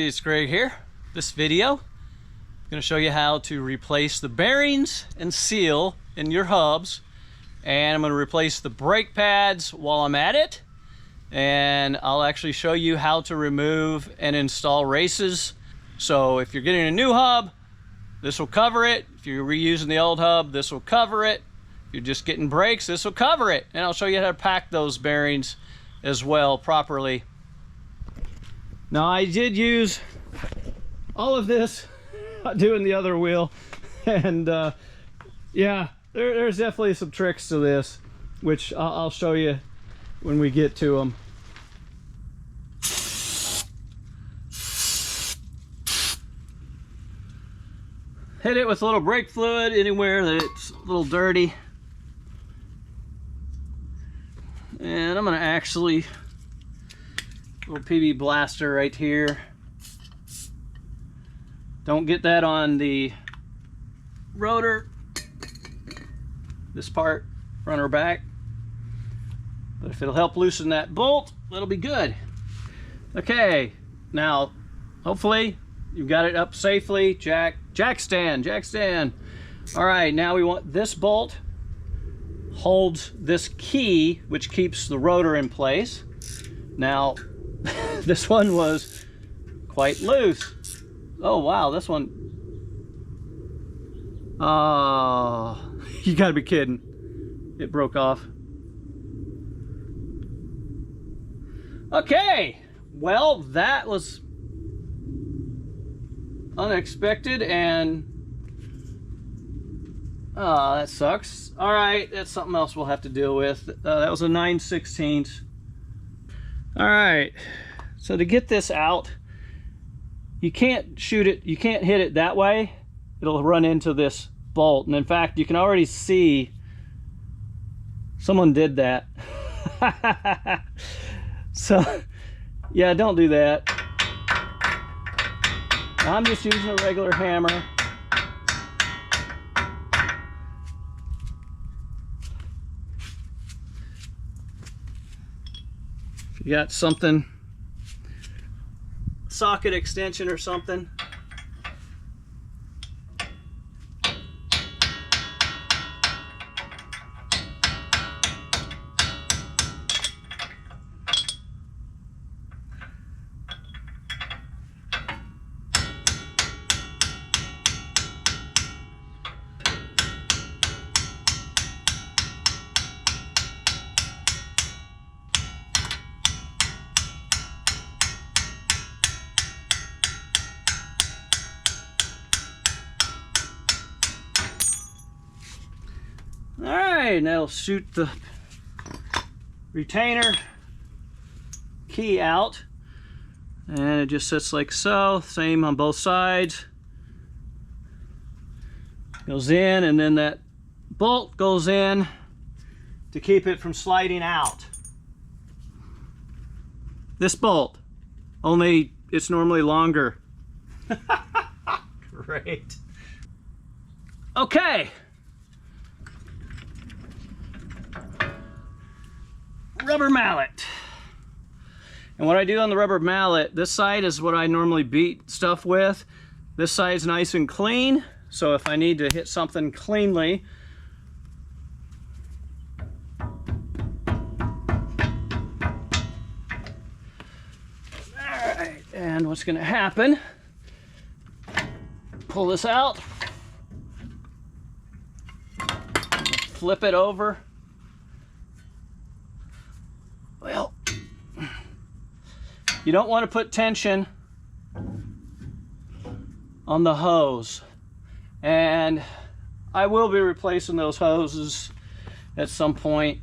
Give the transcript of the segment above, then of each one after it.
it's Greg here. This video, I'm going to show you how to replace the bearings and seal in your hubs. And I'm going to replace the brake pads while I'm at it. And I'll actually show you how to remove and install races. So if you're getting a new hub, this will cover it. If you're reusing the old hub, this will cover it. If you're just getting brakes, this will cover it. And I'll show you how to pack those bearings as well properly. Now I did use all of this doing the other wheel, and yeah, there's definitely some tricks to this, which I'll show you when we get to them. Hit it with a little brake fluid anywhere that it's a little dirty. And I'm gonna actually, little PB blaster right here. Don't get that on the rotor, this part, front or back. But if it'll help loosen that bolt, that'll be good. Okay, now hopefully you've got it up safely. Jack stand. All right, now we want this bolt holds this key, which keeps the rotor in place. Now, this one was quite loose. Oh wow, this one. Oh, you gotta be kidding. It broke off. Okay, well, that was unexpected and that sucks. All right, that's something else we'll have to deal with. That was a 9/16. All right, so to get this out, you can't shoot it, you can't hit it that way. It'll run into this bolt. And in fact, you can already see someone did that. So yeah, don't do that. I'm just using a regular hammer. If you got something, socket extension or something. Alright, now I'll shoot the retainer key out, and it just sits like so, same on both sides. Goes in, and then that bolt goes in to keep it from sliding out. This bolt, only it's normally longer. Great. Okay. Rubber mallet. And what I do on the rubber mallet, this side is what I normally beat stuff with. This side's nice and clean, so if I need to hit something cleanly, alright, and what's gonna happen, pull this out, flip it over. Well, you don't want to put tension on the hose, and I will be replacing those hoses at some point.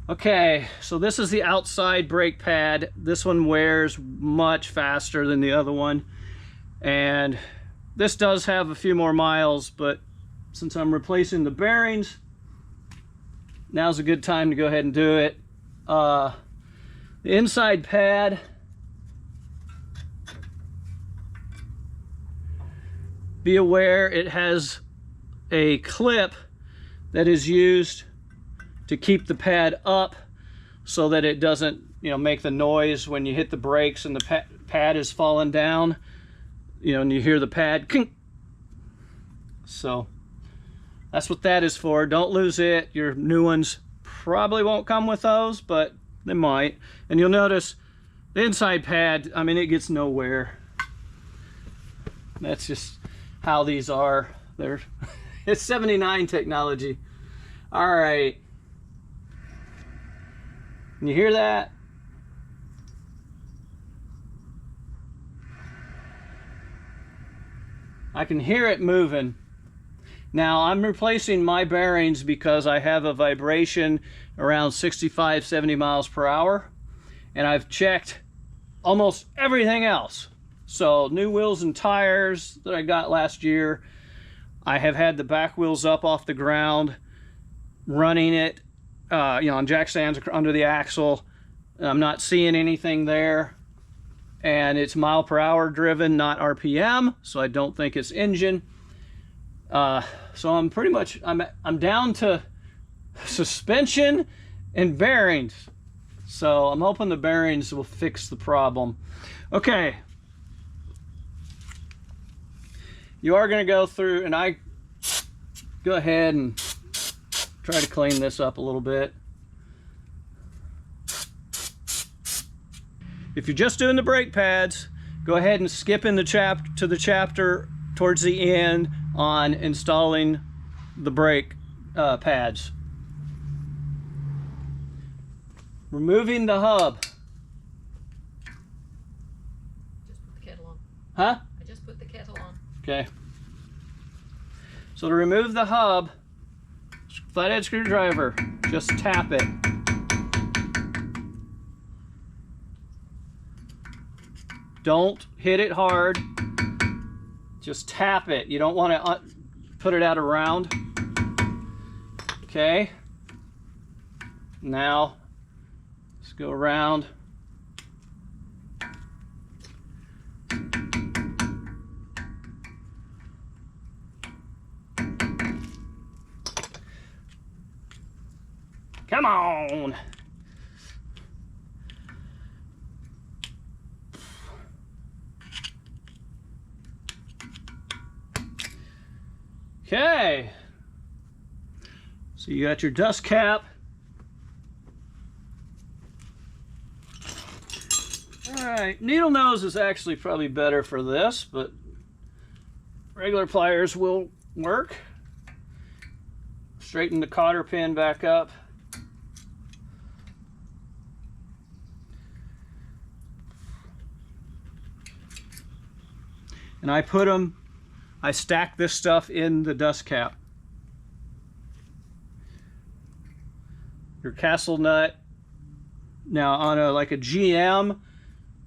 Okay, so this is the outside brake pad. This one wears much faster than the other one, and this does have a few more miles, but since I'm replacing the bearings, now's a good time to go ahead and do it. The inside pad, be aware it has a clip that is used to keep the pad up so that it doesn't, you know, make the noise when you hit the brakes and the pad is falling down, you know, and you hear the pad kink. So that's what that is for. Don't lose it. Your new ones probably won't come with those, but they might. And you'll notice the inside pad, I mean, it gets nowhere. That's just how these are. They're it's 79 technology. All right. You hear that? I can hear it moving. Now I'm replacing my bearings because I have a vibration around 65, 70 miles per hour. And I've checked almost everything else. So new wheels and tires that I got last year. I have had the back wheels up off the ground, running it, you know, on jack stands under the axle. I'm not seeing anything there. And it's mile per hour driven, not RPM, so I don't think it's engine. So I'm pretty much, I'm down to suspension and bearings. So I'm hoping the bearings will fix the problem. Okay. You are going to go through, and I go ahead and try to clean this up a little bit. If you're just doing the brake pads, go ahead and skip in the chapter towards the end on installing the brake pads. Removing the hub. Just put the kettle on. Huh? I just put the kettle on. Okay. So to remove the hub, flathead screwdriver, just tap it. Don't hit it hard. Just tap it. You don't want to put it out around. Okay. Now, let's go around. Come on. Okay. So you got your dust cap. All right, needle nose is actually probably better for this, but regular pliers will work. Straighten the cotter pin back up. And I stack this stuff in the dust cap. Your castle nut. Now on like a GM,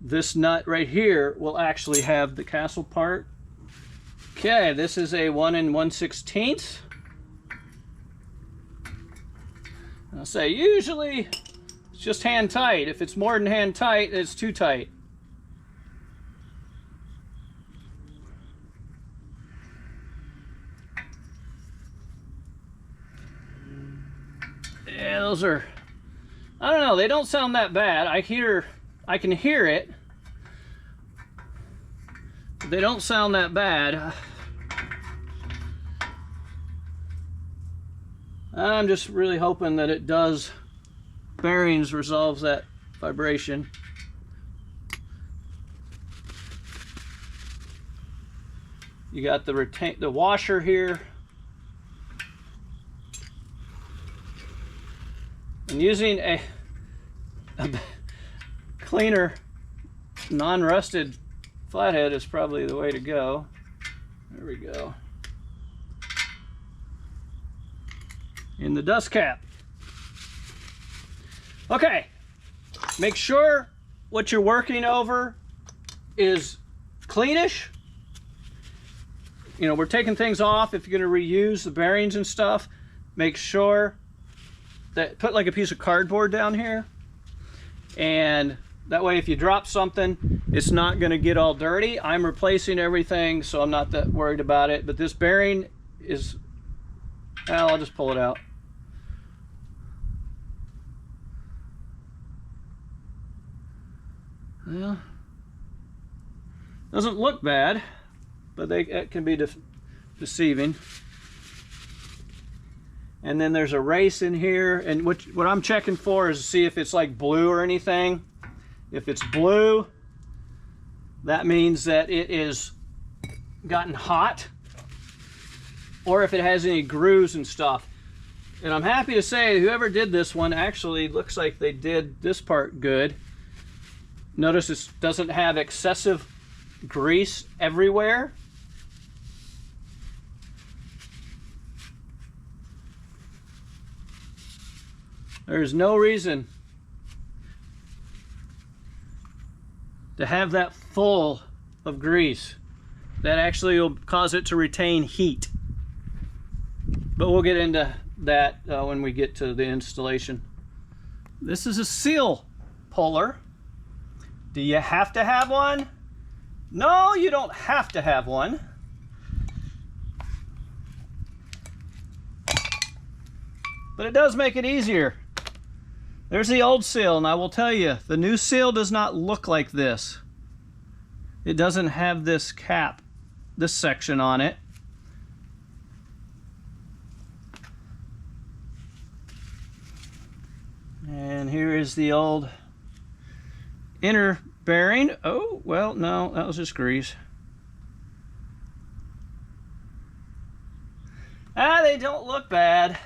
this nut right here will actually have the castle part. Okay, this is a 1 1/16. I'll say usually it's just hand tight. If it's more than hand tight, it's too tight. Yeah, those are, I don't know, they don't sound that bad. I can hear it. But they don't sound that bad. I'm just really hoping that it does, bearings resolves that vibration. You got the washer here. And using a cleaner, non-rusted flathead is probably the way to go. There we go. In the dust cap. Okay, make sure what you're working over is cleanish. You know, we're taking things off if you're going to reuse the bearings and stuff. Make sure that, put like a piece of cardboard down here, and that way if you drop something, it's not going to get all dirty. I'm replacing everything, so I'm not that worried about it. But this bearing is, well, I'll just pull it out. Well, Doesn't look bad, but it can be deceiving. And then there's a race in here, and what I'm checking for is to see if it's like blue or anything. If it's blue, that means that it is gotten hot, or if it has any grooves and stuff. And I'm happy to say whoever did this one actually looks like they did this part good. Notice this doesn't have excessive grease everywhere. There's no reason to have that full of grease. That actually will cause it to retain heat. But we'll get into that when we get to the installation. This is a seal puller. Do you have to have one? No, you don't have to have one. But it does make it easier. There's the old seal, and I will tell you, the new seal does not look like this. It doesn't have this cap, this section on it. And here is the old inner bearing. Oh, well, no, that was just grease. Ah, they don't look bad.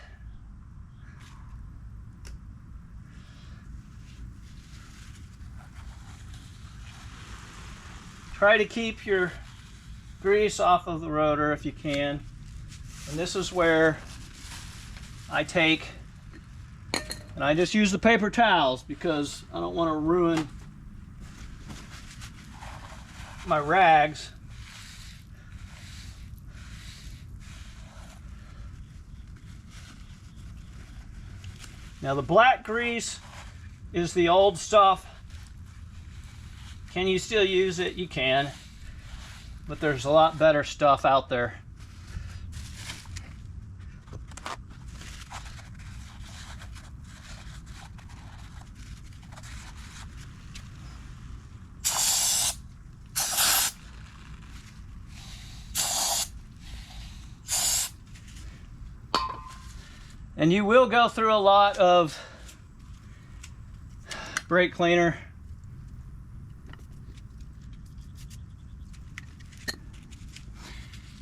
Try to keep your grease off of the rotor if you can. And this is where I take, and I just use the paper towels because I don't want to ruin my rags. Now the black grease is the old stuff. Can you still use it? You can, but there's a lot better stuff out there. And you will go through a lot of brake cleaner.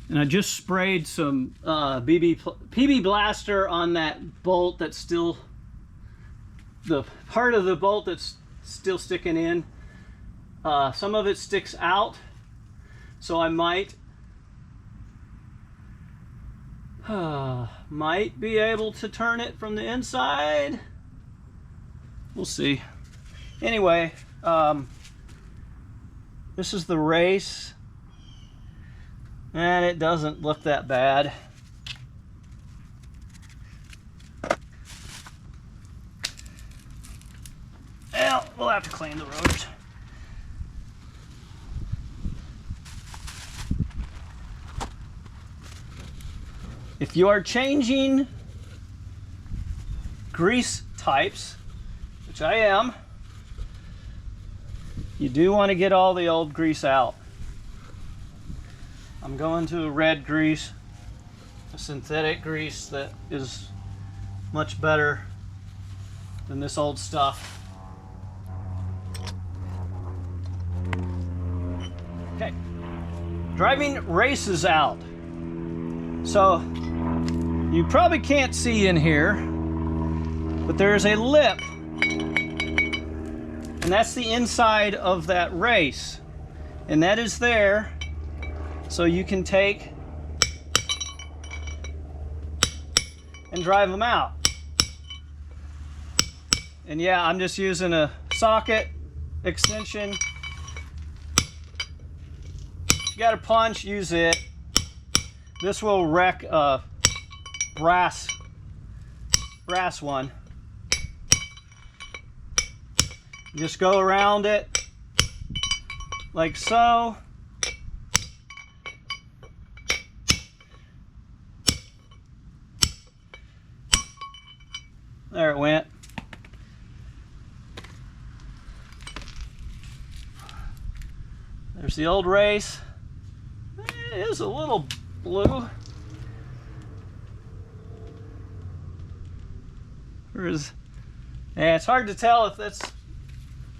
And I just sprayed some PB Blaster on that bolt that's still, the part of the bolt that's still sticking in. Some of it sticks out, so I might be able to turn it from the inside. We'll see. Anyway, this is the race. And it doesn't look that bad. Well, we'll have to clean the rotors. If you are changing grease types, which I am, you do want to get all the old grease out. I'm going to a red grease, a synthetic grease that is much better than this old stuff. Okay, driving races out. So you probably can't see in here, but there's a lip, and that's the inside of that race, and that is there. So you can take and drive them out. And yeah, I'm just using a socket extension. If you got a punch, use it. This will wreck a brass one. Just go around it like so. There it went. There's the old race. It is a little blue. Yeah, it's hard to tell if that's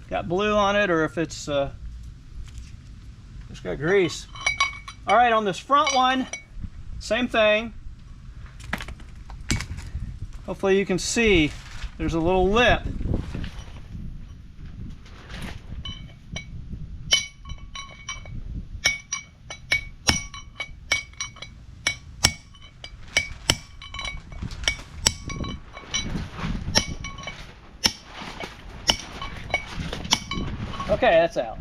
got blue on it or if it's just got grease. All right, on this front one, same thing. Hopefully you can see there's a little lip. Okay, that's out.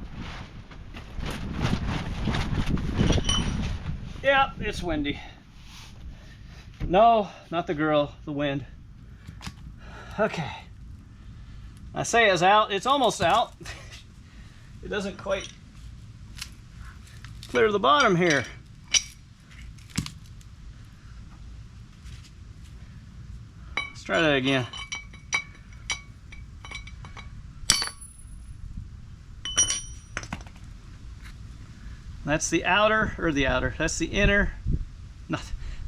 Yeah, it's windy. No, not the girl, the wind. Okay. I say it's out, it's almost out. It doesn't quite clear the bottom here. Let's try that again. That's the outer, or the outer, that's the inner. No,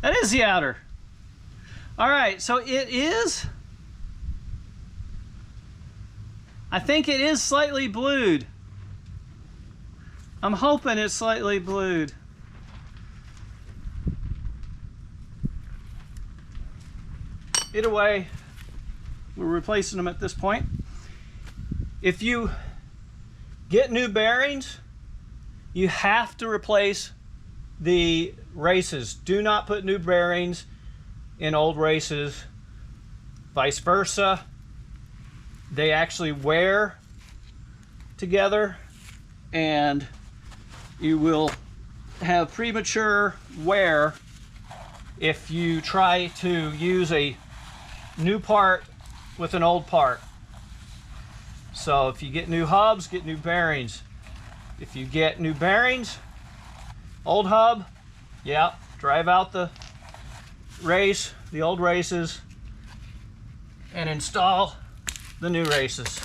that is the outer. All right, so it is, I think it is slightly blued. I'm hoping it's slightly blued. Either way, we're replacing them at this point. If you get new bearings, you have to replace the races. Do not put new bearings in old races. Vice versa. They actually wear together and you will have premature wear if you try to use a new part with an old part. So if you get new hubs, get new bearings. If you get new bearings, old hub, yeah, drive out the race, the old races, and install the new races.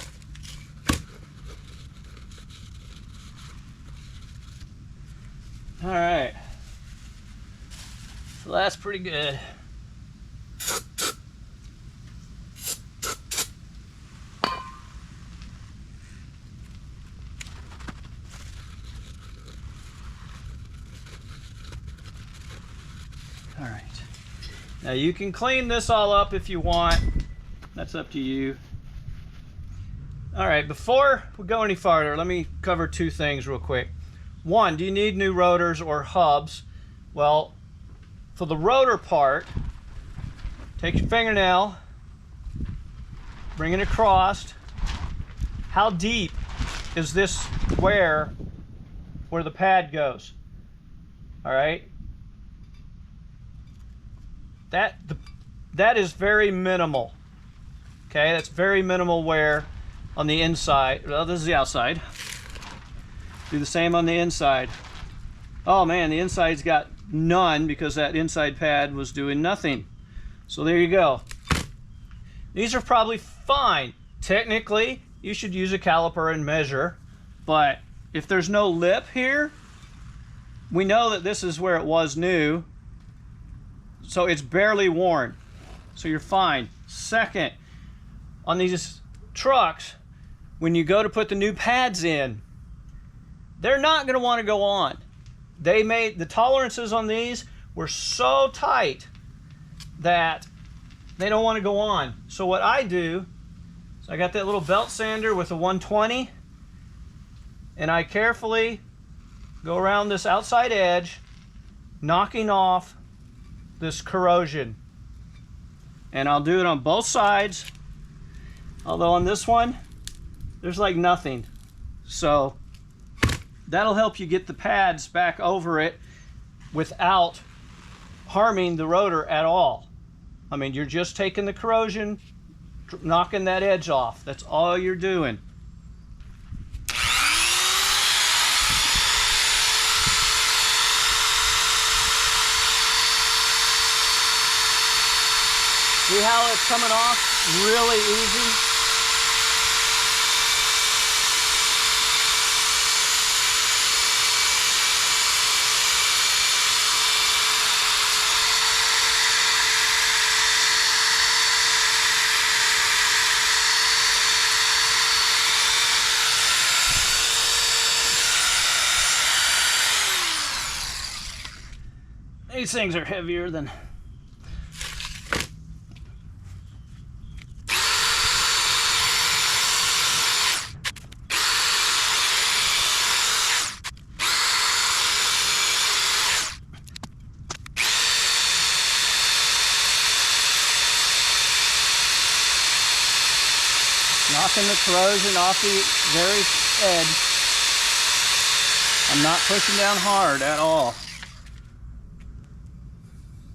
All right, so that's pretty good. All right, now you can clean this all up if you want. That's up to you. All right, before we go any farther, let me cover two things real quick. One, do you need new rotors or hubs? Well, for the rotor part, take your fingernail, bring it across. How deep is this wear where the pad goes? All right. That is very minimal. Okay, that's very minimal wear on the inside. Well, this is the outside. Do the same on the inside. Oh man, the inside's got none because that inside pad was doing nothing. So there you go. These are probably fine. Technically, you should use a caliper and measure, but if there's no lip here, we know that this is where it was new. So it's barely worn, so you're fine. Second, on these trucks, when you go to put the new pads in, they're not going to want to go on. They made the tolerances on these were so tight that they don't want to go on. So what I do is I got that little belt sander with a 120, and I carefully go around this outside edge, knocking off this corrosion. And I'll do it on both sides, although on this one there's like nothing. So that'll help you get the pads back over it without harming the rotor at all. I mean, you're just taking the corrosion, knocking that edge off. That's all you're doing. See how it's coming off really easy? These things are heavier than... Knocking the corrosion off the very edge. I'm not pushing down hard at all.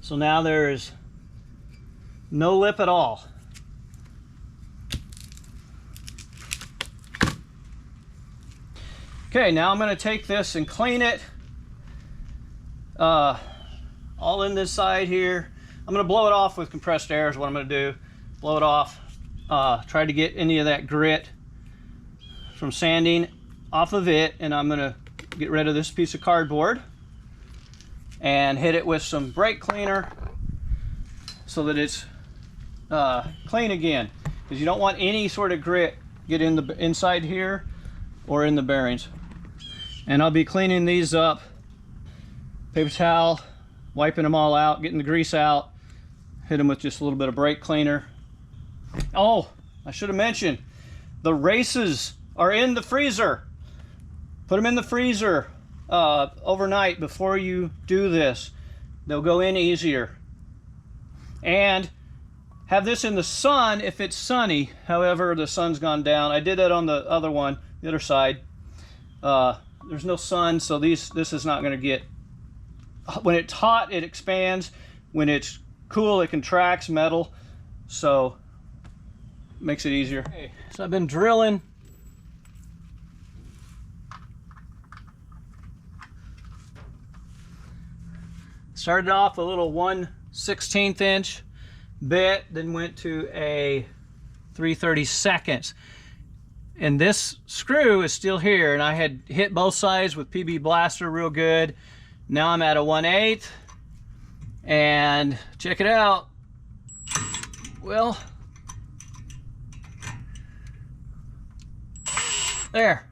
So now there's no lip at all. Okay, now I'm going to take this and clean it. All in this side here. I'm going to blow it off with compressed air is what I'm going to do. Blow it off. Try to get any of that grit from sanding off of it, and I'm going to get rid of this piece of cardboard and hit it with some brake cleaner so that it's clean again, because you don't want any sort of grit get in the inside here or in the bearings. And I'll be cleaning these up, paper towel, wiping them all out, getting the grease out, hit them with just a little bit of brake cleaner. Oh, I should have mentioned, the races are in the freezer. Put them in the freezer overnight before you do this. They'll go in easier. And have this in the sun if it's sunny. However, the sun's gone down. I did that on the other one, the other side. There's no sun, so this is not going to get... When it's hot, it expands. When it's cool, it contracts metal. So, makes it easier. Okay, so I've been drilling. Started off a little 1/16 inch bit, then went to a 3/32. And this screw is still here, and I had hit both sides with PB Blaster real good. Now I'm at a 1/8, and check it out. Well, there.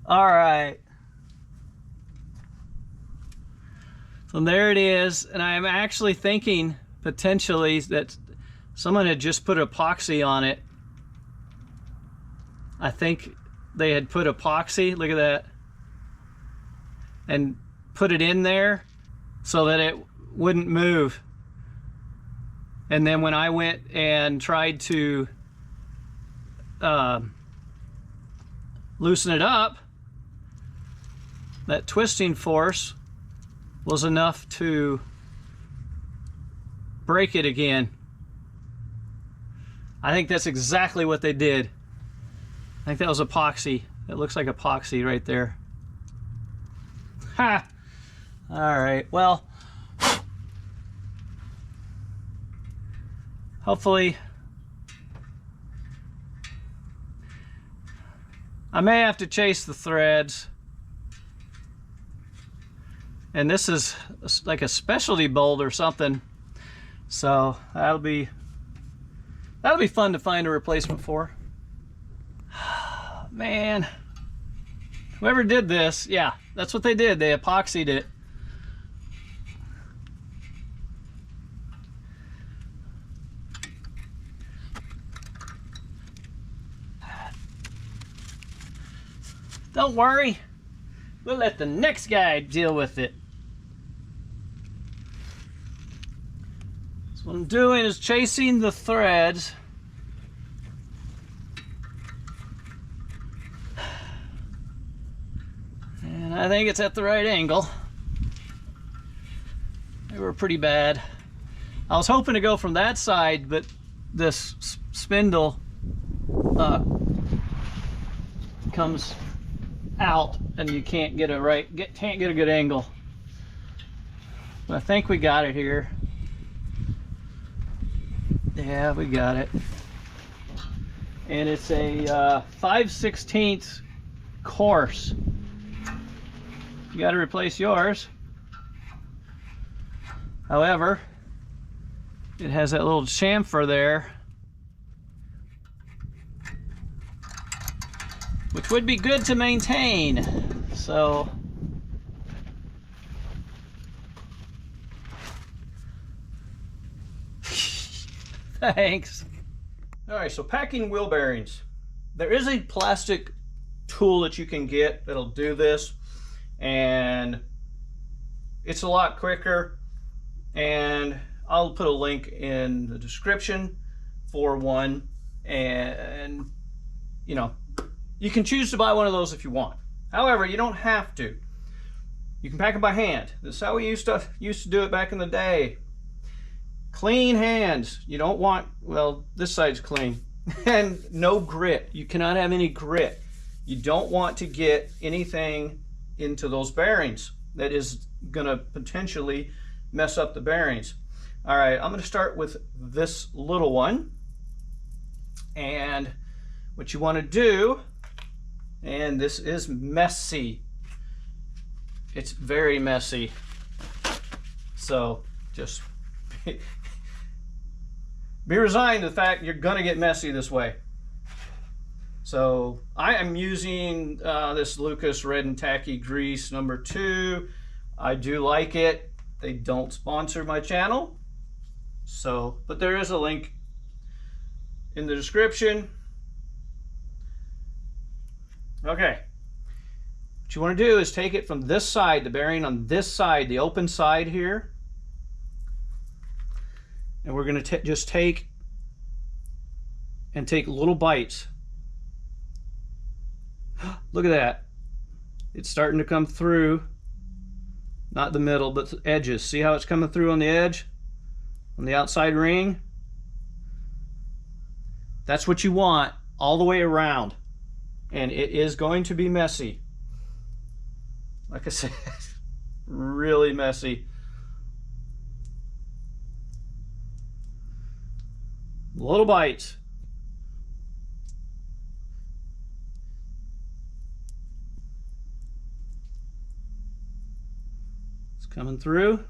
All right. So there it is, and I'm actually thinking potentially that someone had just put epoxy on it. I think they had put epoxy, look at that, and put it in there so that it wouldn't move. And then when I went and tried to loosen it up, that twisting force was enough to break it again. I think that's exactly what they did. I think that was epoxy. It looks like epoxy right there. Ha! All right, well, hopefully I may have to chase the threads. And this is like a specialty bolt or something. So that'll be fun to find a replacement for. Man, whoever did this, yeah, that's what they did. They epoxied it. Don't worry, we'll let the next guy deal with it. So what I'm doing is chasing the threads. And I think it's at the right angle. They were pretty bad. I was hoping to go from that side, but this spindle comes out and you can't get a can't get a good angle. But I think we got it here. Yeah, we got it. And it's a 5/16 coarse. You got to replace yours. However, it has that little chamfer there, which would be good to maintain. So thanks. All right, so packing wheel bearings. There is a plastic tool that you can get that'll do this, and it's a lot quicker, and I'll put a link in the description for one, and you know, you can choose to buy one of those if you want. However, you don't have to. You can pack it by hand. This is how we used to do it back in the day. Clean hands. You don't want, well, this side's clean. And no grit. You cannot have any grit. You don't want to get anything into those bearings that is going to potentially mess up the bearings. All right, I'm going to start with this little one. And what you want to do, and this is messy. It's very messy. So just be resigned to the fact you're gonna get messy this way. So I am using this Lucas Red and Tacky Grease number 2. I do like it. They don't sponsor my channel, so, but there is a link in the description. Okay, what you want to do is take it from this side, the bearing on this side, the open side here, and we're going to just take little bites. Look at that. It's starting to come through, not the middle, but the edges. See how it's coming through on the edge, on the outside ring? That's what you want all the way around, and it is going to be messy. Like I said, really messy. Little bites. It's coming through.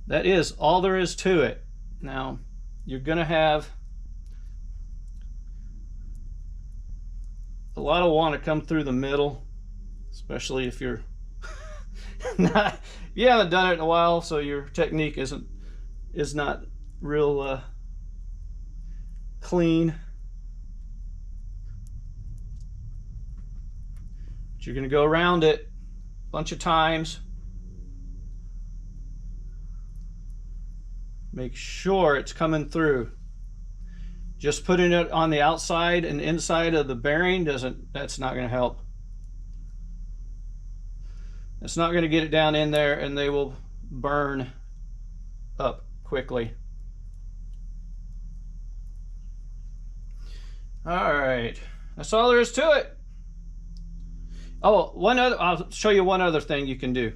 That is all there is to it. Now, you're gonna have a lot of want to come through the middle, especially if you're not, you haven't done it in a while, so your technique is not real clean. But you're gonna go around it a bunch of times. Make sure it's coming through. Just putting it on the outside and inside of the bearing that's not gonna help. It's not going to get it down in there, and they will burn up quickly. All right, that's all there is to it. Oh, I'll show you one other thing you can do.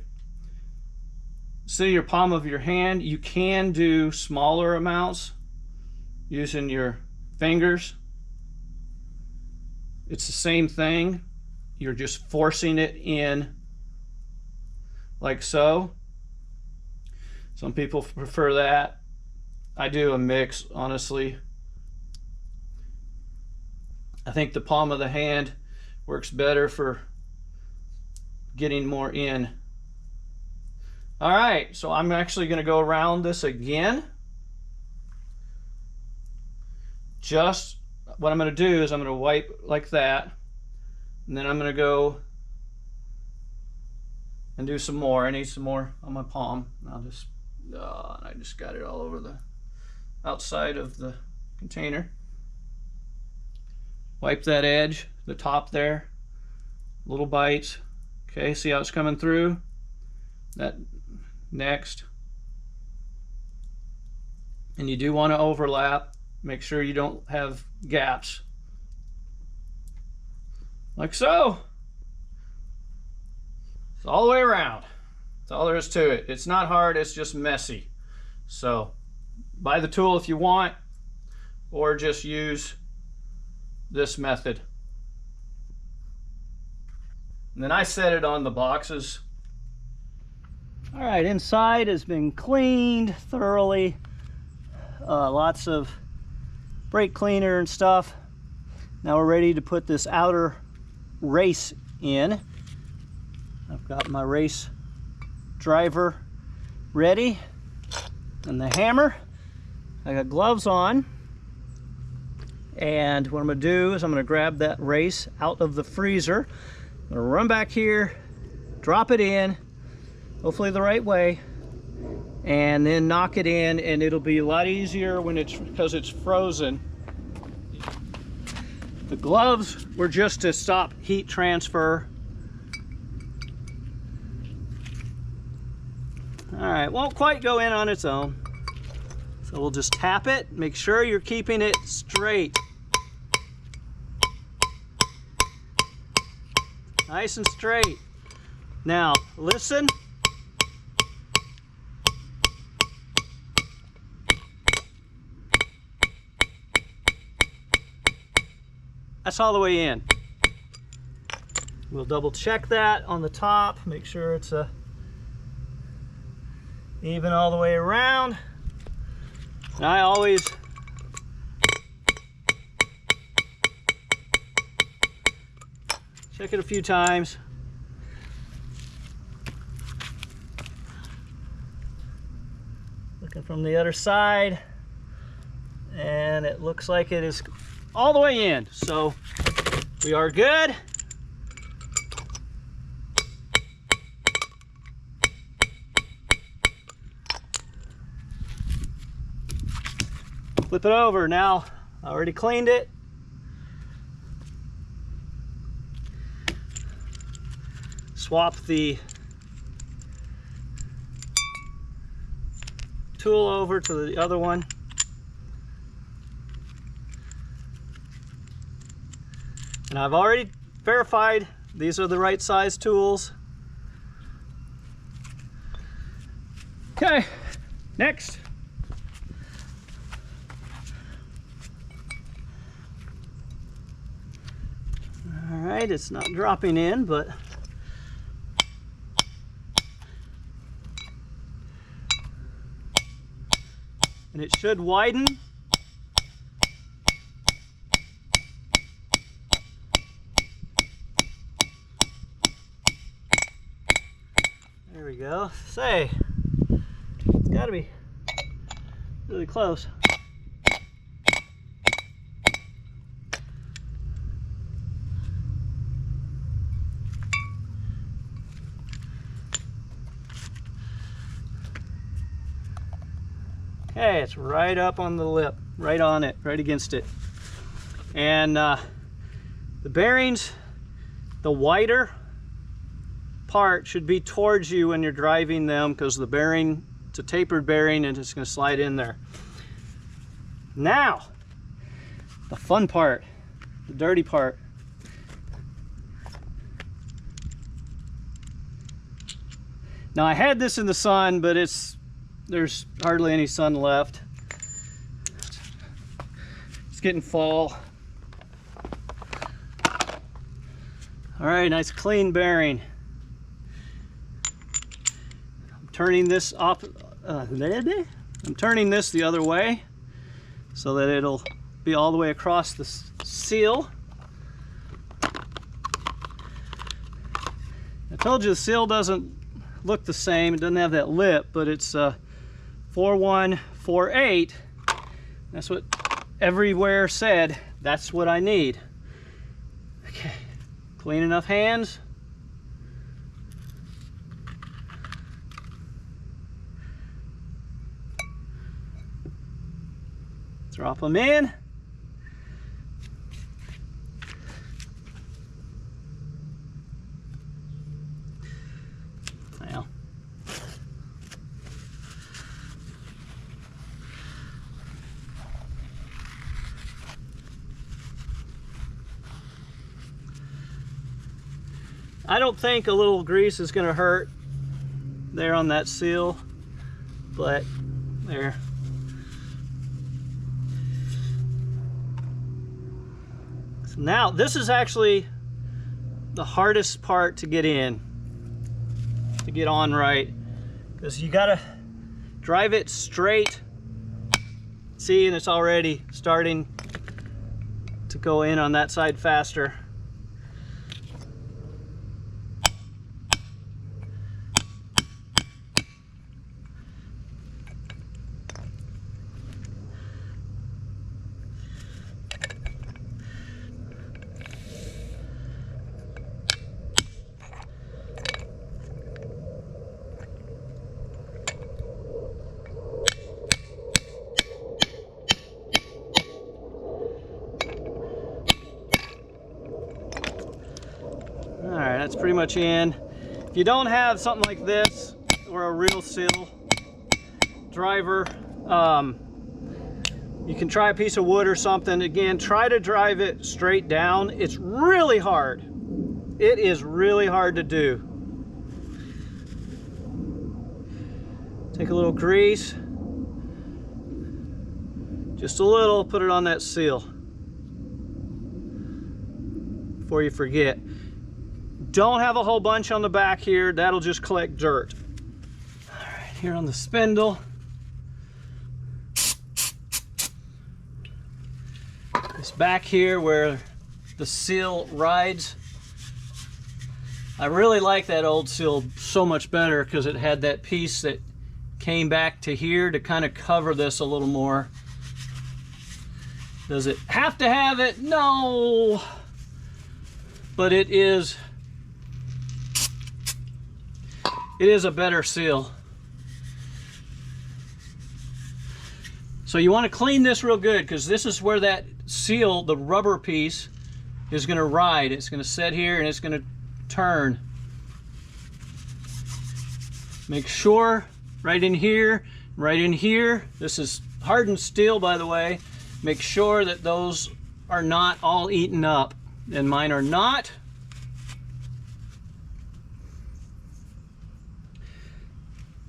See your palm of your hand, you can do smaller amounts using your fingers. It's the same thing. You're just forcing it in like so. Some people prefer that. I do a mix, honestly. I think the palm of the hand works better for getting more in. All right, so I'm actually going to go around this again. Just what I'm going to do is I'm going to wipe like that, and then I'm going to go and do some more. I need some more on my palm. I just got it all over the outside of the container. Wipe that edge, the top there, little bites. Okay, see how it's coming through? That next. And you do want to overlap. Make sure you don't have gaps. Like so. It's all the way around. That's all there is to it. It's not hard, it's just messy. So buy the tool if you want, or just use this method. And then I set it on the boxes. All right, inside has been cleaned thoroughly. Lots of brake cleaner and stuff. Now we're ready to put this outer race in. I've got my race driver ready and the hammer. I got gloves on, and what I'm going to do is I'm going to grab that race out of the freezer. I'm going to run back here, drop it in, hopefully the right way, and then knock it in, and it'll be a lot easier when because it's frozen. The gloves were just to stop heat transfer. All right, won't quite go in on its own. So we'll just tap it. Make sure you're keeping it straight. Nice and straight. Now, listen. That's all the way in. We'll double check that on the top, make sure it's even all the way around. And I always check it a few times. Looking from the other side, and it looks like it is all the way in, so we are good. Flip it over. Now, I already cleaned it. Swap the tool over to the other one. And I've already verified these are the right size tools. Okay, next. All right, it's not dropping in, but and it should widen. There we go. Say, it's got to be really close. Okay, it's right up on the lip, right on it, right against it. And the bearings, the wider part should be towards you when you're driving them, because the bearing, it's a tapered bearing and it's going to slide in there. Now, the fun part, the dirty part. Now I had this in the sun, but there's hardly any sun left. It's getting fall. All right, nice clean bearing. I'm turning this off. I'm turning this the other way so that it'll be all the way across the seal. I told you the seal doesn't look the same. It doesn't have that lip, but it's 4148. That's what everywhere said. That's what I need. Okay, clean enough hands. Drop them in. Now, I don't think a little grease is going to hurt there on that seal, but there. So now this is actually the hardest part to get in, to get on right, because you got to drive it straight. See, and it's already starting to go in on that side faster. pretty much in. If you don't have something like this or a real seal driver, you can try a piece of wood or something. Again, try to drive it straight down. It's really hard. It is really hard to do. Take a little grease, just a little, put it on that seal before you forget. Don't have a whole bunch on the back here, that'll just collect dirt. All right, here on the spindle, this back here where the seal rides, I really like that old seal so much better because it had that piece that came back to here to kind of cover this a little more. Does it have to have it? No, but it is a better seal. So you want to clean this real good because this is where that seal, the rubber piece, is going to ride. It's going to sit here and it's going to turn. Make sure right in here, this is hardened steel, by the way. Make sure that those are not all eaten up, and mine are not.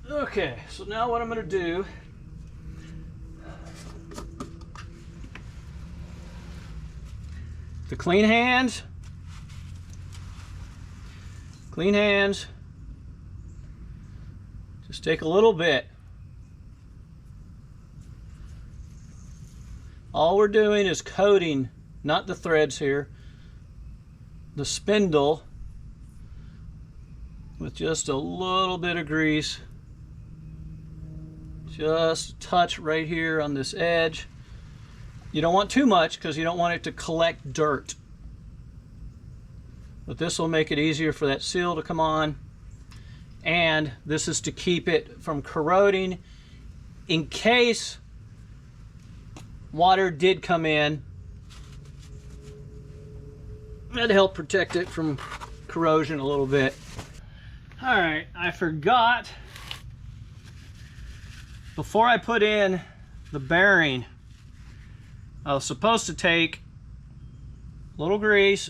Okay, so now what I'm going to do, the clean hands, just take a little bit. All we're doing is coating, not the threads here, the spindle with just a little bit of grease. Just a touch right here on this edge. You don't want too much because you don't want it to collect dirt. But this will make it easier for that seal to come on. And this is to keep it from corroding in case water did come in. That'd help protect it from corrosion a little bit. All right, I forgot, before I put in the bearing, I was supposed to take a little grease,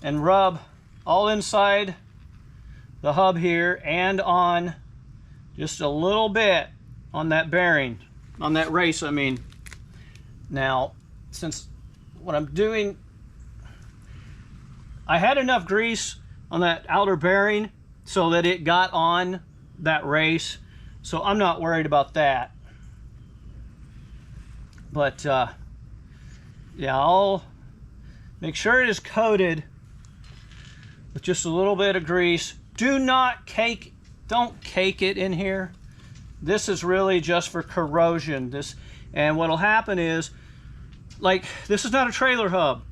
and rub all inside the hub here and on just a little bit on that bearing, on that race, I mean. Now, since what I'm doing, I had enough grease on that outer bearing so that it got on that race, so I'm not worried about that. But yeah, I'll make sure it is coated with just a little bit of grease. Don't cake it in here. This is really just for corrosion. And what'll happen is, like, this is not a trailer hub.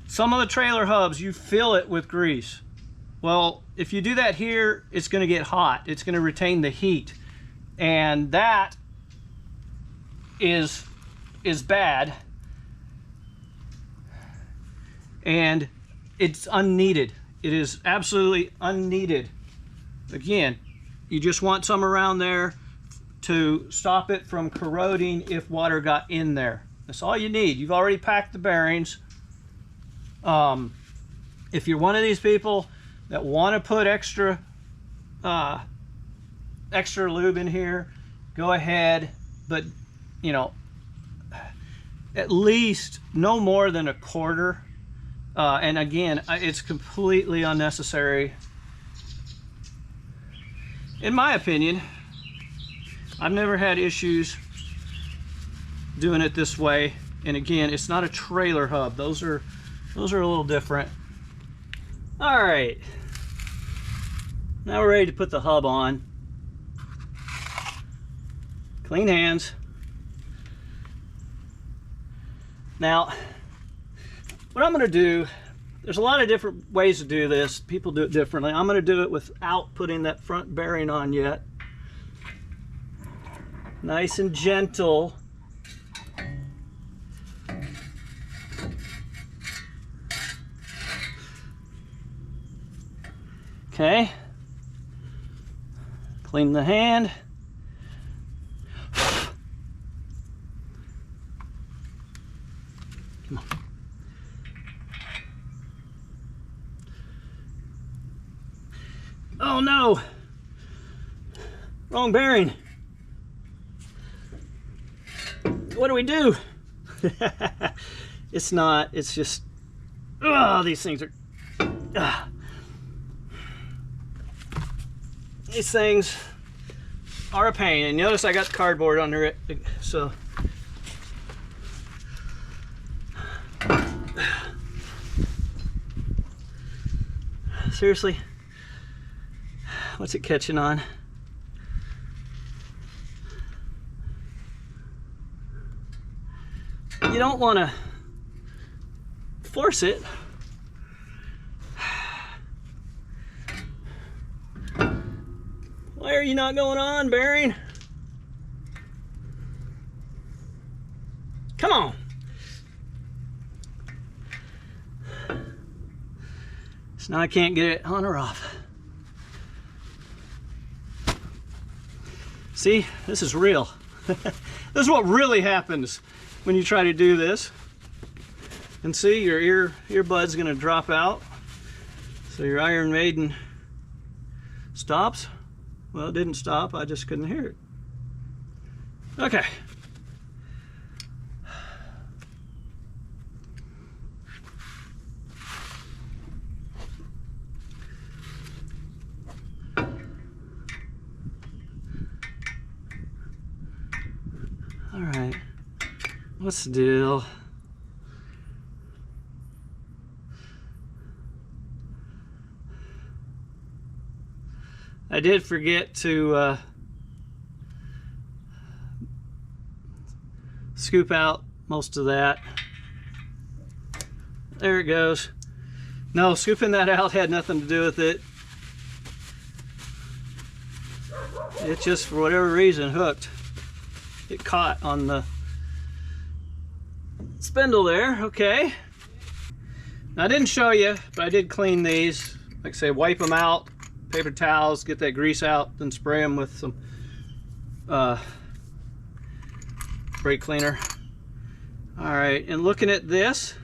Some of the trailer hubs, you fill it with grease. Well, if you do that here, it's going to get hot. It's going to retain the heat, and that is bad, and it's unneeded. It is absolutely unneeded. Again, you just want some around there to stop it from corroding if water got in there. That's all you need. You've already packed the bearings. If you're one of these people that want to put extra lube in here, go ahead, but you know, at least no more than a quarter. And again, it's completely unnecessary. In my opinion, I've never had issues doing it this way. And again, it's not a trailer hub. Those are a little different. All right, now we're ready to put the hub on. Clean hands. Now, what I'm going to do, there's a lot of different ways to do this. People do it differently. I'm going to do it without putting that front bearing on yet. Nice and gentle. Okay. Clean the hand. Come on. Oh no! Wrong bearing. What do we do? It's not, it's just, these things are, these things are a pain. And notice I got the cardboard under it, so. Seriously, what's it catching on? You don't want to force it. Why are you not going on, bearing? Come on. So now I can't get it on or off. See, this is real. This is what really happens when you try to do this. And see, your earbud's gonna drop out. So your Iron Maiden stops. Well, it didn't stop, I just couldn't hear it. Okay. All right, what's the deal? I did forget to scoop out most of that. There it goes. No, scooping that out had nothing to do with it. It just, for whatever reason, hooked. It caught on the spindle there. Okay. Now, I didn't show you, but I did clean these. Like I say, wipe them out, paper towels, get that grease out, then spray them with some brake cleaner. All right, and looking at this,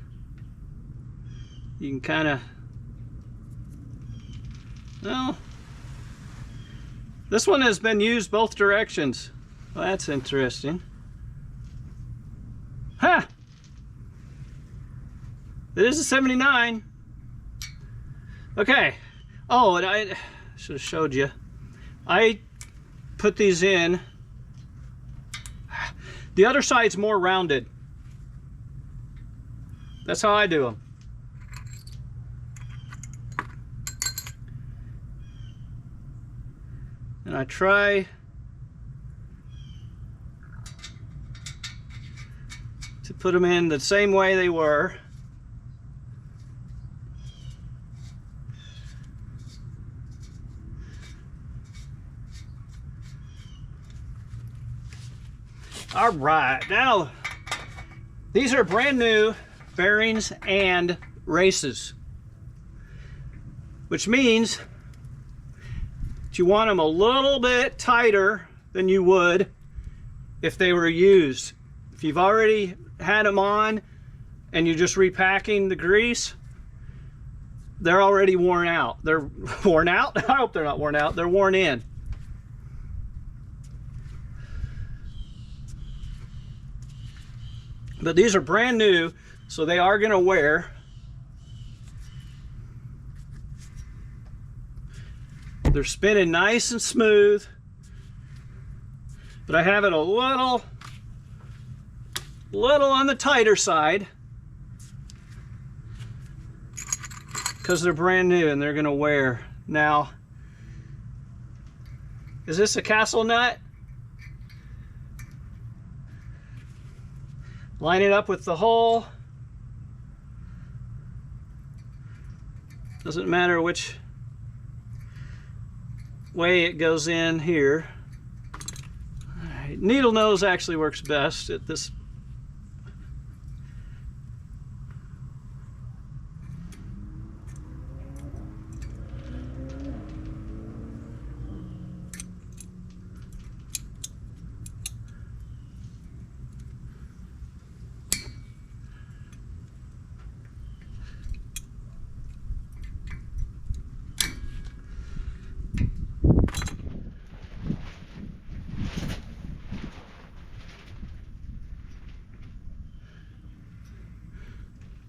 you can kind of, well, this one has been used both directions. Well, that's interesting. Huh! It is a 79. Okay. Oh, and I should have showed you. I put these in. The other side's more rounded. That's how I do them. And I try to put them in the same way they were. All right, now these are brand new bearings and races, which means that you want them a little bit tighter than you would if they were used. If you've already had them on and you're just repacking the grease, they're already worn out. They're worn out? I hope they're not worn out. They're worn in. But these are brand new, so they are going to wear. They're spinning nice and smooth, but I have it a little on the tighter side because they're brand new and they're going to wear. Now, is this a castle nut? Line it up with the hole. Doesn't matter which way it goes in here. All right. right, needle nose actually works best at this.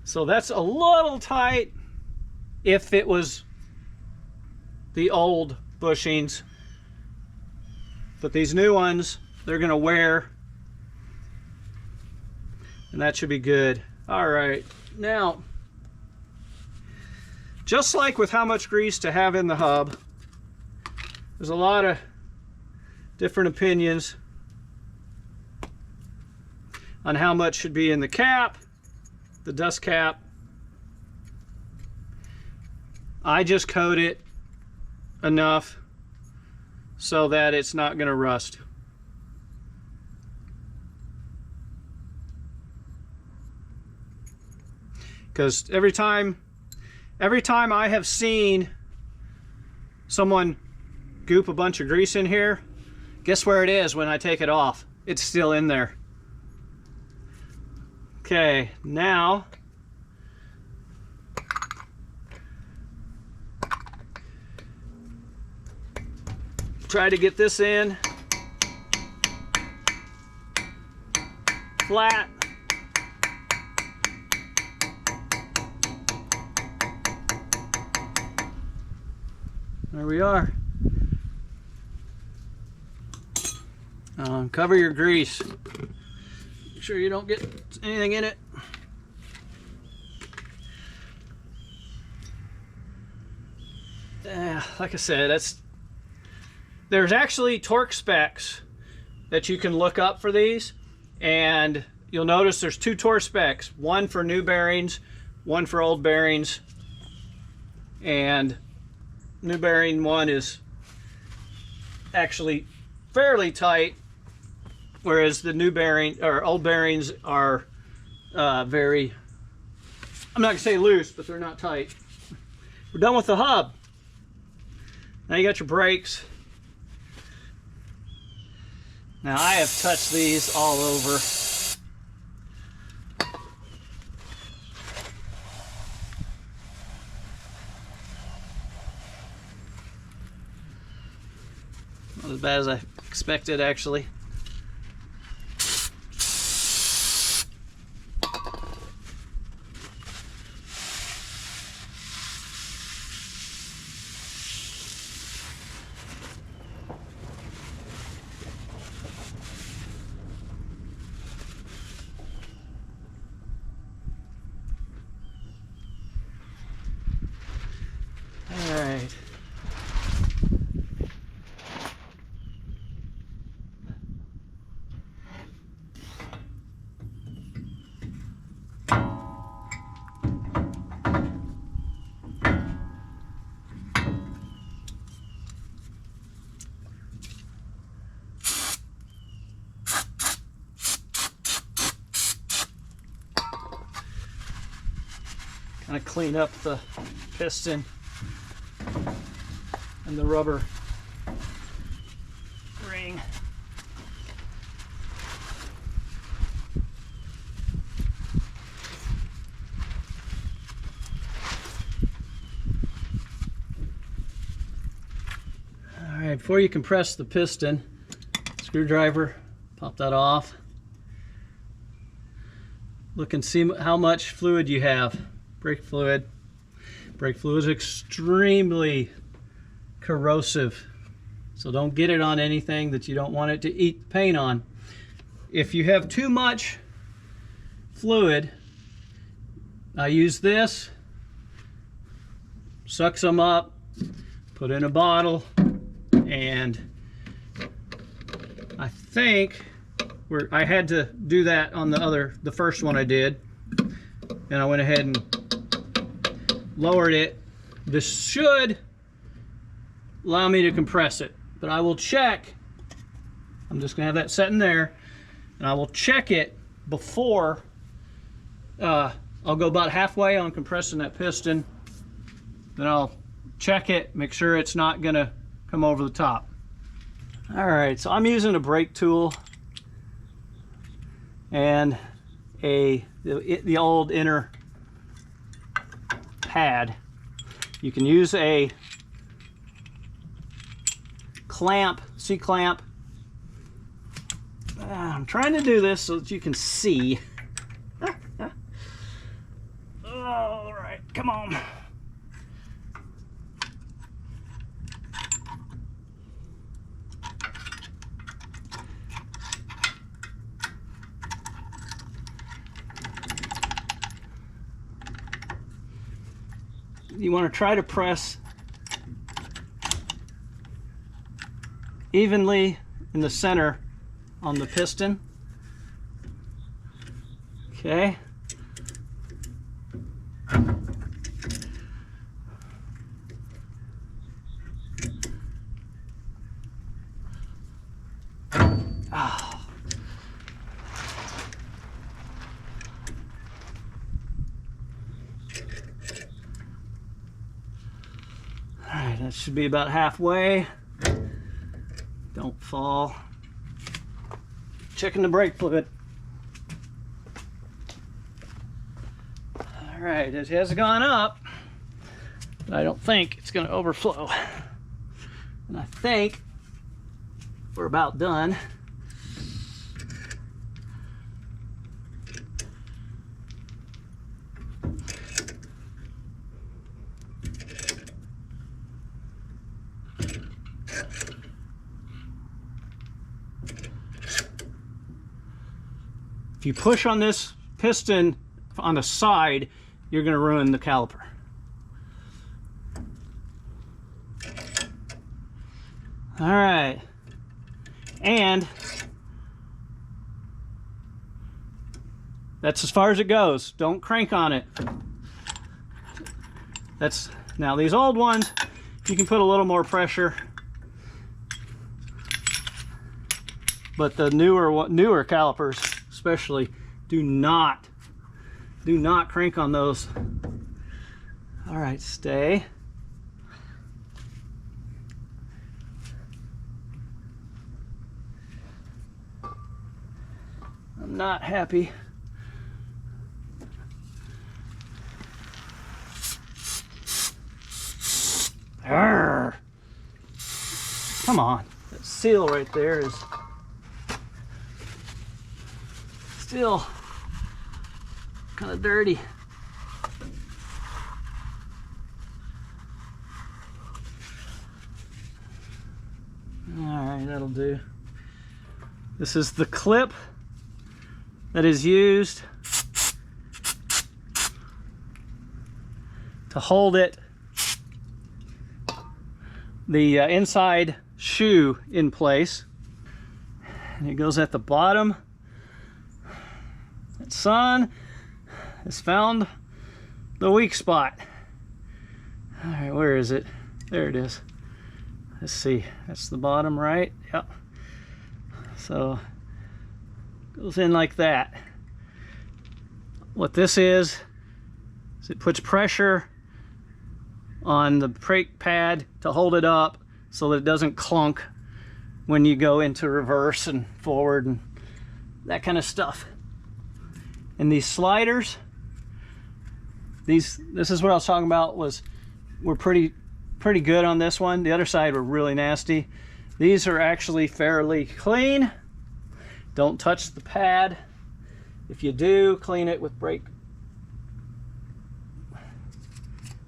So that's a little tight if it was the old bushings, but these new ones, they're gonna wear, and that should be good. All right, now, just like with how much grease to have in the hub, there's a lot of different opinions on how much should be in the cap, the dust cap. I just coat it enough so that it's not going to rust. Because every time I have seen someone goop a bunch of grease in here, guess where it is when I take it off? It's still in there. Okay, now try to get this in flat. There we are. Cover your grease. Make sure you don't get anything in it. Like I said, there's actually torque specs that you can look up for these, and you'll notice there's two torque specs, one for new bearings, one for old bearings, and new bearing one is actually fairly tight, whereas the new bearing or old bearings are very, I'm not gonna say loose, but they're not tight. We're done with the hub. Now you got your brakes. Now I have touched these all over. Not as bad as I expected, actually. All right. Kind of clean up the piston and the rubber ring. All right, before you compress the piston, screwdriver, pop that off. Look and see how much fluid you have. Brake fluid. Brake fluid is extremely corrosive, so don't get it on anything that you don't want it to eat paint on. If you have too much fluid, I use this, suck some up, put in a bottle, and I think I had to do that on the first one I did, and I went ahead and lowered it. This should allow me to compress it, but I will check I'm just gonna have that set in there, and I will check it before I'll go about halfway on compressing that piston. Then I'll check it, make sure it's not gonna come over the top. All right, so I'm using a brake tool and the old inner pad. You can use a clamp, C-clamp. I'm trying to do this so that you can see. All right, come on. You want to try to press evenly in the center on the piston. Okay. Ah. All right, that should be about halfway. Don't fall. Checking the brake fluid. All right, it has gone up, but I don't think it's going to overflow. And I think we're about done. If you push on this piston on the side, you're going to ruin the caliper. All right. And that's as far as it goes. Don't crank on it. Now these old ones, you can put a little more pressure. But the newer calipers especially, do not crank on those. All right, stay. I'm not happy. Arrgh. Come on, that seal right there is still kind of dirty. All right, that'll do. This is the clip that is used to hold it, the inside shoe in place, and it goes at the bottom. That sun has found the weak spot. All right, where is it? There it is. Let's see, that's the bottom, right? Yep. So goes in like that. What this is it puts pressure on the brake pad to hold it up so that it doesn't clunk when you go into reverse and forward and that kind of stuff. And these sliders, this is what I was talking about, we're pretty good on this one. The other side were really nasty. These are actually fairly clean. Don't touch the pad. If you do, clean it with brake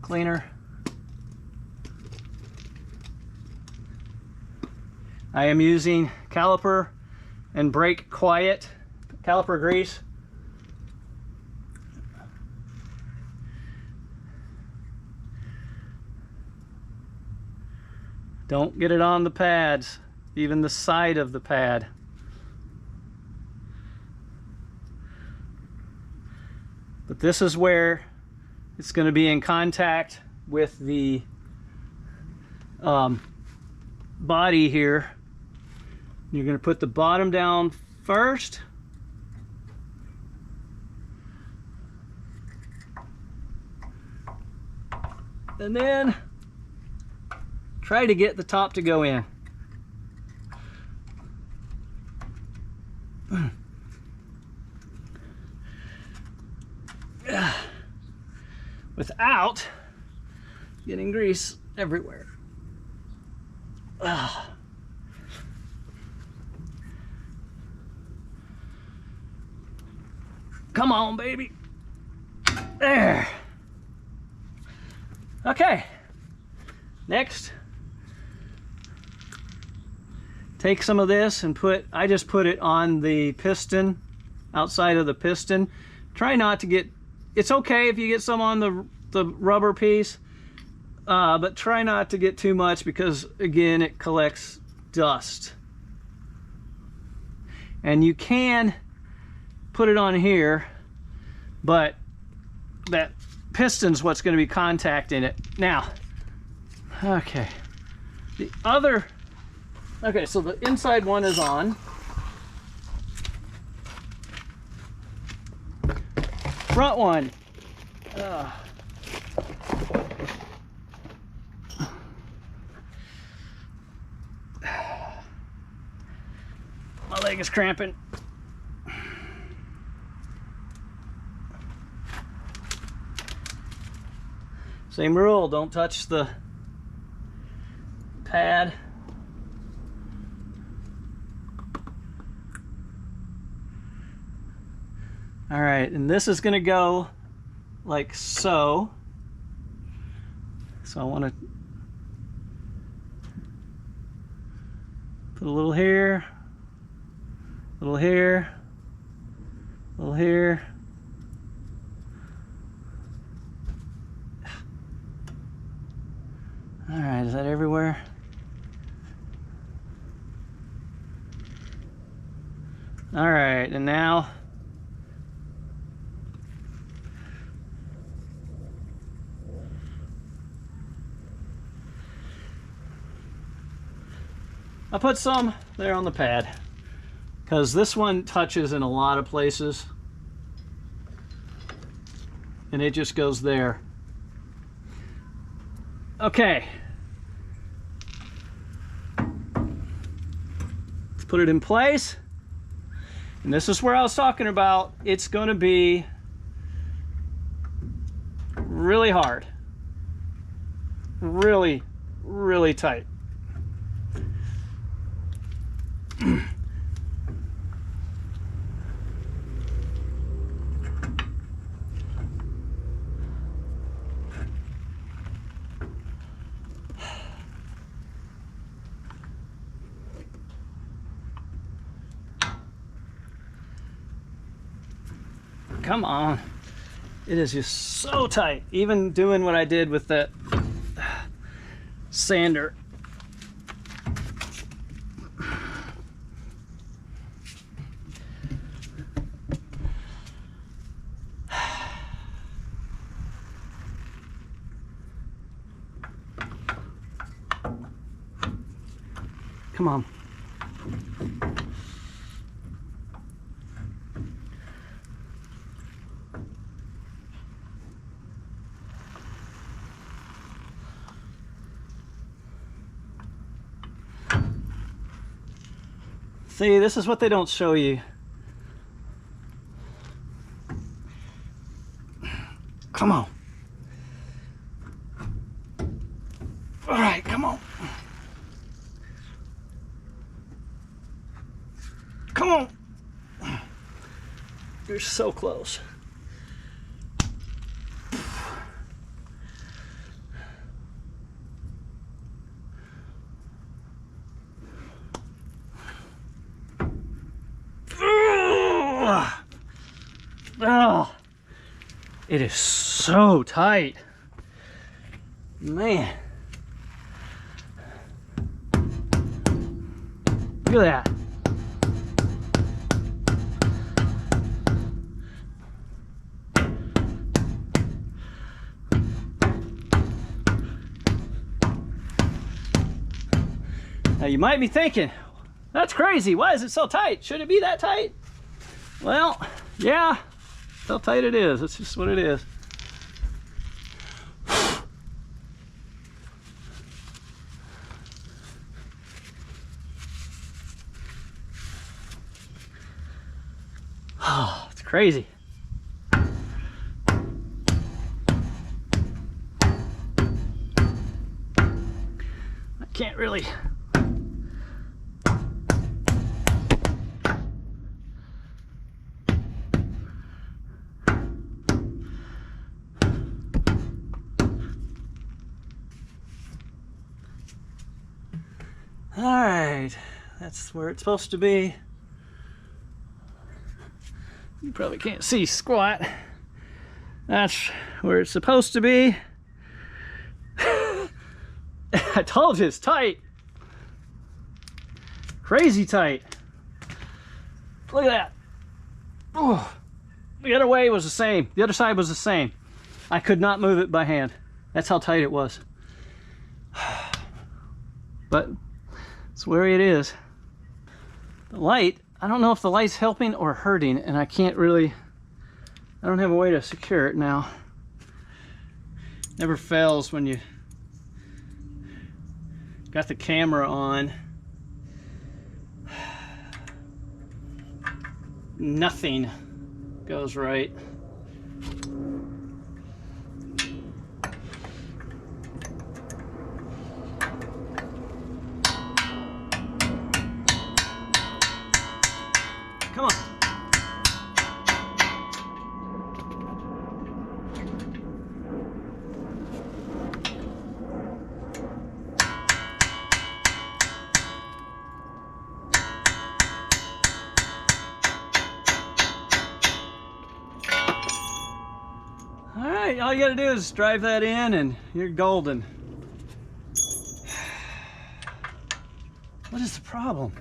cleaner. I am using caliper and brake quiet, caliper grease. Don't get it on the pads, even the side of the pad. But this is where it's going to be in contact with the body here. You're going to put the bottom down first. And then try to get the top to go in. Without getting grease everywhere. Come on, baby. There. Okay. Next, take some of this and I just put it on the piston, outside of the piston. Try not to get, it's okay if you get some on the rubber piece, but try not to get too much because, again, it collects dust. And you can put it on here, but that piston's what's going to be contacting it. Now, okay, okay, so the inside one is on. Front one. My leg is cramping. Same rule, don't touch the pad. All right, and this is going to go like so. So I want to put a little here, a little here, a little here. All right, is that everywhere? All right, and now I put some there on the pad because this one touches in a lot of places and it just goes there. Okay, let's put it in place. And this is where I was talking about. It's going to be really hard, really, really tight. Come on. It is just so tight. Even doing what I did with that sander. Come on. See, this is what they don't show you. Come on. All right, come on. Come on. You're so close. Oh, it is so tight, man. Look at that. Now you might be thinking, That's crazy. Why is it so tight? Should it be that tight? Well, yeah, that's how tight it is. That's just what it is. Oh, it's crazy. I can't really. All right, that's where it's supposed to be. You probably can't see squat. That's where it's supposed to be. I told you it's tight. Crazy tight. Look at that. Oh, the other way was the same. The other side was the same. I could not move it by hand. That's how tight it was. But it's where it is. The light, I don't know if the light's helping or hurting, and I can't really, I don't have a way to secure it now. Never fails when you got the camera on. Nothing goes right. Come on. All right, all you gotta do is drive that in and you're golden. What is the problem?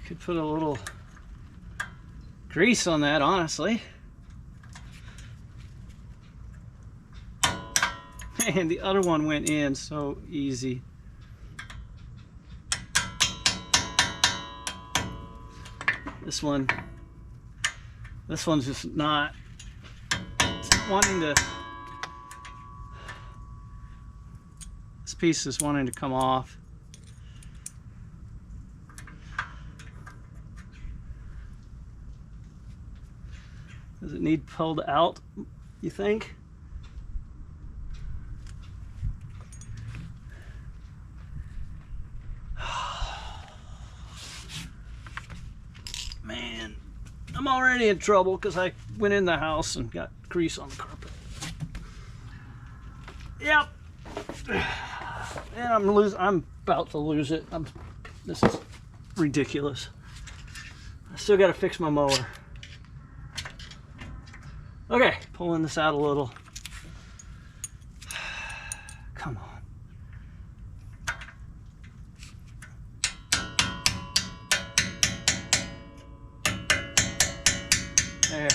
Could put a little grease on that, honestly. And the other one went in so easy. This one's just not, it's not wanting to, this piece is wanting to come off. Does it need pulled out, you think? Man, I'm already in trouble because I went in the house and got grease on the carpet. Yep. And I'm about to lose it. This is ridiculous. I still got to fix my mower. Okay, pulling this out a little. Come on. There.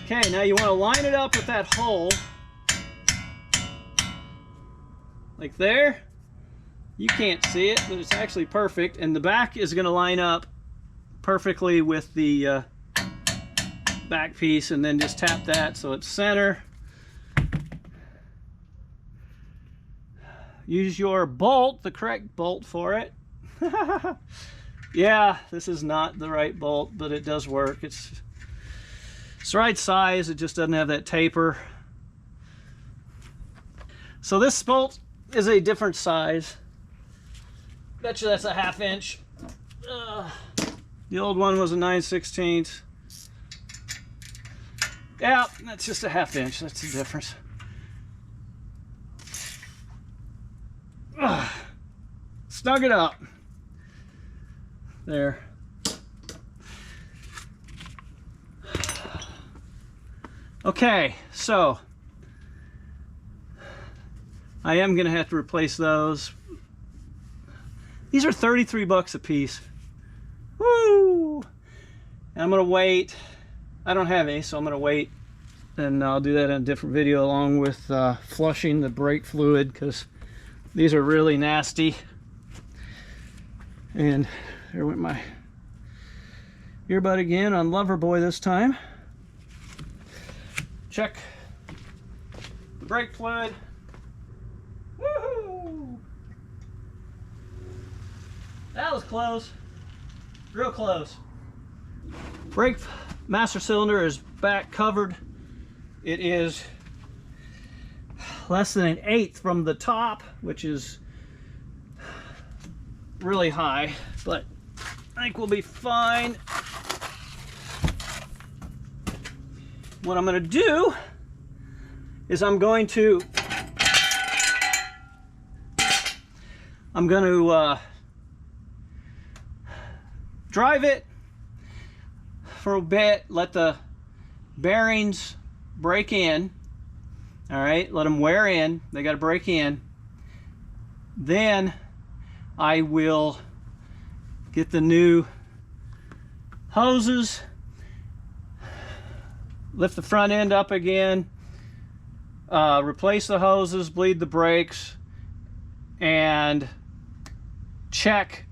Okay, now you want to line it up with that hole. Like there. You can't see it, but it's actually perfect. And the back is going to line up perfectly with the back piece, and then just tap that so it's center. Use your bolt, the correct bolt for it. Yeah, this is not the right bolt, but it does work. It's the right size, it just doesn't have that taper. So this bolt is a different size. Bet you that's a 1/2 inch. The old one was a 9/16. Yeah, that's just a 1/2 inch. That's the difference. Snug it up. There. Okay, so I am gonna have to replace those. These are 33 bucks a piece. Woo! And I'm gonna wait. I don't have any, so I'm gonna wait, and I'll do that in a different video along with flushing the brake fluid, because these are really nasty. And there went my earbud again on Loverboy this time. Check the brake fluid. Woohoo! That was close. Real close. Brake master cylinder is back covered. It is less than an eighth from the top, which is really high, but I think we'll be fine. What I'm going to do is I'm going to drive it for a bit, let the bearings break in. All right, let them wear in. They got to break in. Then I will get the new hoses, lift the front end up again, replace the hoses, bleed the brakes, and check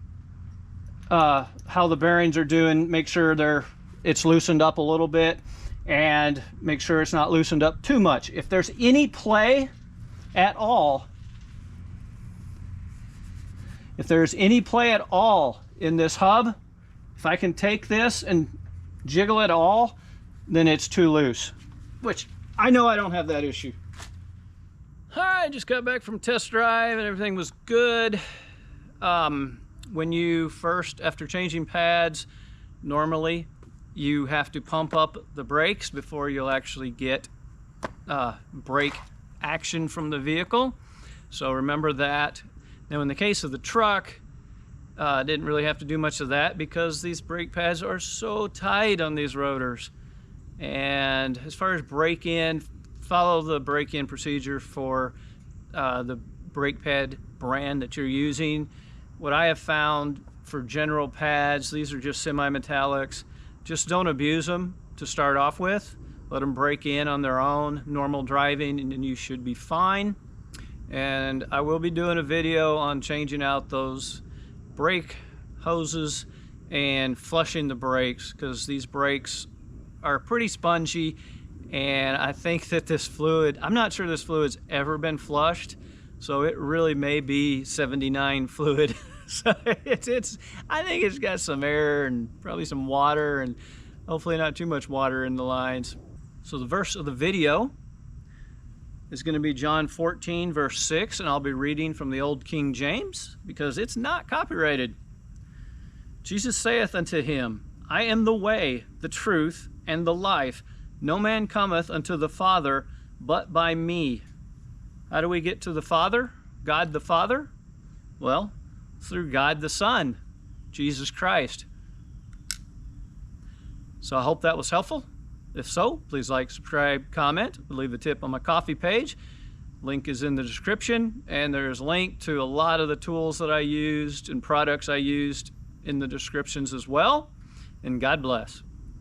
how the bearings are doing. Make sure it's loosened up a little bit, and make sure it's not loosened up too much. If there's any play at all, in this hub, if I can take this and jiggle it all, then it's too loose, which I know I don't have that issue. All right, just got back from test drive and everything was good. When you first, after changing pads, normally you have to pump up the brakes before you'll actually get brake action from the vehicle. So remember that. Now in the case of the truck, didn't really have to do much of that because these brake pads are so tight on these rotors. And as far as break-in, follow the break-in procedure for the brake pad brand that you're using. What I have found for general pads, these are just semi-metallics. Just don't abuse them to start off with. Let them break in on their own, normal driving, and then you should be fine. And I will be doing a video on changing out those brake hoses and flushing the brakes, because these brakes are pretty spongy, and I think that this fluid, I'm not sure this fluid's ever been flushed, so it really may be 79 fluid. So I think it's got some air and probably some water, and hopefully not too much water in the lines. So the verse of the video is going to be John 14 verse 6, and I'll be reading from the old King James because it's not copyrighted. Jesus saith unto him, I am the way, the truth, and the life. No man cometh unto the Father but by me. How do we get to the Father? God the Father? Well, through God the Son, Jesus Christ. So I hope that was helpful. If so, please like, subscribe, comment, leave a tip on my coffee page. Link is in the description, and there's a link to a lot of the tools that I used and products I used in the descriptions as well. And God bless.